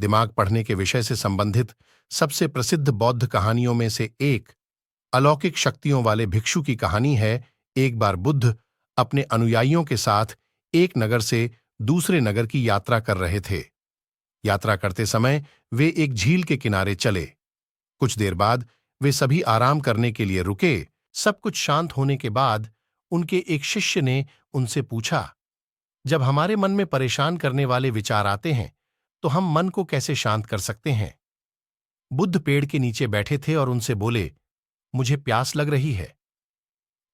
दिमाग पढ़ने के विषय से संबंधित सबसे प्रसिद्ध बौद्ध कहानियों में से एक अलौकिक शक्तियों वाले भिक्षु की कहानी है। एक बार बुद्ध अपने अनुयायियों के साथ एक नगर से दूसरे नगर की यात्रा कर रहे थे। यात्रा करते समय वे एक झील के किनारे चले। कुछ देर बाद वे सभी आराम करने के लिए रुके। सब कुछ शांत होने के बाद उनके एक शिष्य ने उनसे पूछा, जब हमारे मन में परेशान करने वाले विचार आते हैं तो हम मन को कैसे शांत कर सकते हैं? बुद्ध पेड़ के नीचे बैठे थे और उनसे बोले, मुझे प्यास लग रही है,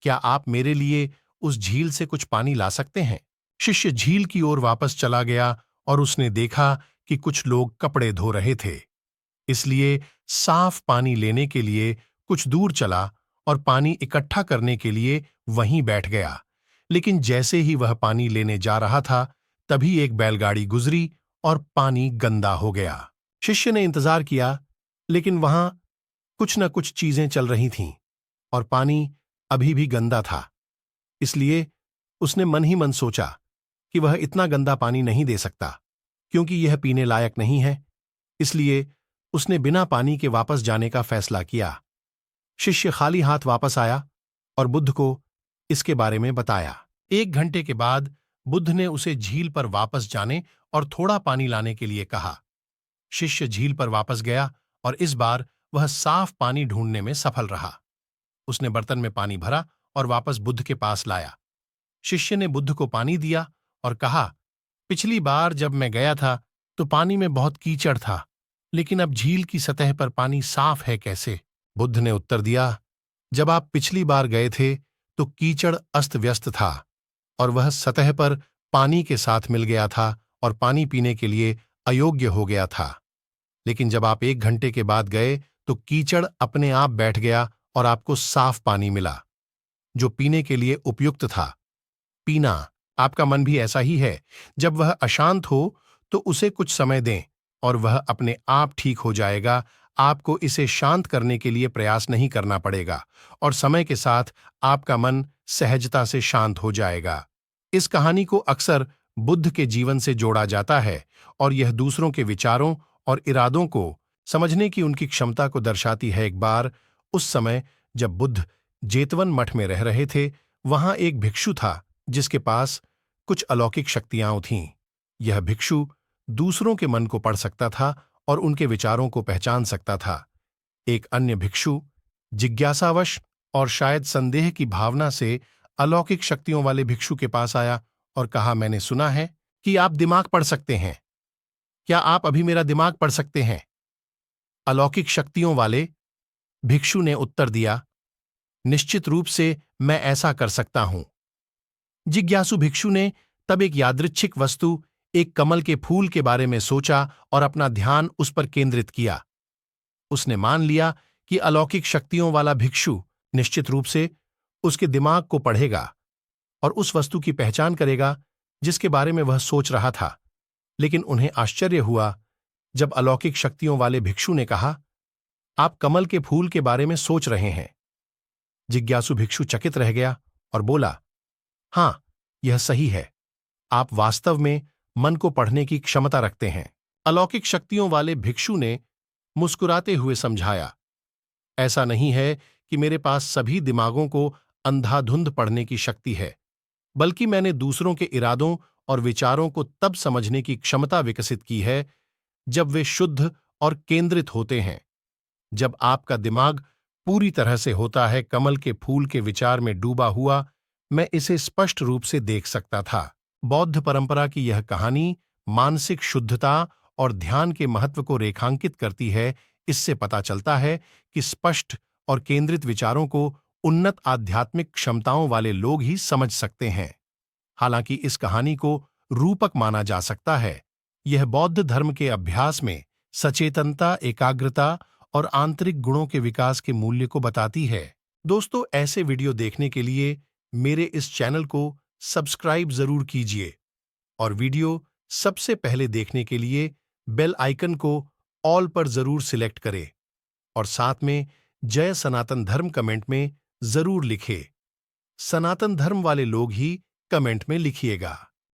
क्या आप मेरे लिए उस झील से कुछ पानी ला सकते हैं? शिष्य झील की ओर वापस चला गया और उसने देखा कि कुछ लोग कपड़े धो रहे थे, इसलिए साफ पानी लेने के लिए कुछ दूर चला और पानी इकट्ठा करने के लिए वहीं बैठ गया। लेकिन जैसे ही वह पानी लेने जा रहा था, तभी एक बैलगाड़ी गुजरी और पानी गंदा हो गया। शिष्य ने इंतजार किया, लेकिन वहां कुछ न कुछ चीजें चल रही थीं और पानी अभी भी गंदा था। इसलिए उसने मन ही मन सोचा कि वह इतना गंदा पानी नहीं दे सकता, क्योंकि यह पीने लायक नहीं है। इसलिए उसने बिना पानी के वापस जाने का फैसला किया। शिष्य खाली हाथ वापस आया और बुद्ध को इसके बारे में बताया। 1 घंटे के बाद बुद्ध ने उसे झील पर वापस जाने और थोड़ा पानी लाने के लिए कहा। शिष्य झील पर वापस गया और इस बार वह साफ पानी ढूंढने में सफल रहा। उसने बर्तन में पानी भरा और वापस बुद्ध के पास लाया। शिष्य ने बुद्ध को पानी दिया और कहा, पिछली बार जब मैं गया था तो पानी में बहुत कीचड़ था, लेकिन अब झील की सतह पर पानी साफ है कैसे? बुद्ध ने उत्तर दिया, जब आप पिछली बार गए थे तो कीचड़ अस्त व्यस्त था और वह सतह पर पानी के साथ मिल गया था और पानी पीने के लिए अयोग्य हो गया था। लेकिन जब आप 1 घंटे के बाद गए तो कीचड़ अपने आप बैठ गया और आपको साफ पानी मिला, जो पीने के लिए उपयुक्त था। पीना, आपका मन भी ऐसा ही है। जब वह अशांत हो तो उसे कुछ समय दें और वह अपने आप ठीक हो जाएगा। आपको इसे शांत करने के लिए प्रयास नहीं करना पड़ेगा और समय के साथ आपका मन सहजता से शांत हो जाएगा। इस कहानी को अक्सर बुद्ध के जीवन से जोड़ा जाता है और यह दूसरों के विचारों और इरादों को समझने की उनकी क्षमता को दर्शाती है। एक बार उस समय जब बुद्ध जेतवन मठ में रह रहे थे, वहां एक भिक्षु था जिसके पास कुछ अलौकिक शक्तियां थीं। यह भिक्षु दूसरों के मन को पढ़ सकता था और उनके विचारों को पहचान सकता था। एक अन्य भिक्षु जिज्ञासावश और शायद संदेह की भावना से अलौकिक शक्तियों वाले भिक्षु के पास आया और कहा, मैंने सुना है कि आप दिमाग पढ़ सकते हैं, क्या आप अभी मेरा दिमाग पढ़ सकते हैं? अलौकिक शक्तियों वाले भिक्षु ने उत्तर दिया, निश्चित रूप से मैं ऐसा कर सकता हूं। जिज्ञासु भिक्षु ने तब एक यादृच्छिक वस्तु, एक कमल के फूल के बारे में सोचा और अपना ध्यान उस पर केंद्रित किया। उसने मान लिया कि अलौकिक शक्तियों वाला भिक्षु निश्चित रूप से उसके दिमाग को पढ़ेगा और उस वस्तु की पहचान करेगा जिसके बारे में वह सोच रहा था। लेकिन उन्हें आश्चर्य हुआ जब अलौकिक शक्तियों वाले भिक्षु ने कहा, आप कमल के फूल के बारे में सोच रहे हैं। जिज्ञासु भिक्षु चकित रह गया और बोला, हां, यह सही है, आप वास्तव में मन को पढ़ने की क्षमता रखते हैं। अलौकिक शक्तियों वाले भिक्षु ने मुस्कुराते हुए समझाया, ऐसा नहीं है कि मेरे पास सभी दिमागों को अंधाधुंध पढ़ने की शक्ति है, बल्कि मैंने दूसरों के इरादों और विचारों को तब समझने की क्षमता विकसित की है जब वे शुद्ध और केंद्रित होते हैं। जब आपका दिमाग पूरी तरह से होता है कमल के फूल के विचार में डूबा हुआ, मैं इसे स्पष्ट रूप से देख सकता था। बौद्ध परंपरा की यह कहानी मानसिक शुद्धता और ध्यान के महत्व को रेखांकित करती है। इससे पता चलता है कि स्पष्ट और केंद्रित विचारों को उन्नत आध्यात्मिक क्षमताओं वाले लोग ही समझ सकते हैं। हालांकि इस कहानी को रूपक माना जा सकता है, यह बौद्ध धर्म के अभ्यास में सचेतनता, एकाग्रता और आंतरिक गुणों के विकास के मूल्य को बताती है। दोस्तों, ऐसे वीडियो देखने के लिए मेरे इस चैनल को सब्सक्राइब जरूर कीजिए और वीडियो सबसे पहले देखने के लिए बेल आइकन को ऑल पर जरूर सिलेक्ट करें और साथ में जय सनातन धर्म कमेंट में जरूर लिखें। सनातन धर्म वाले लोग ही कमेंट में लिखिएगा।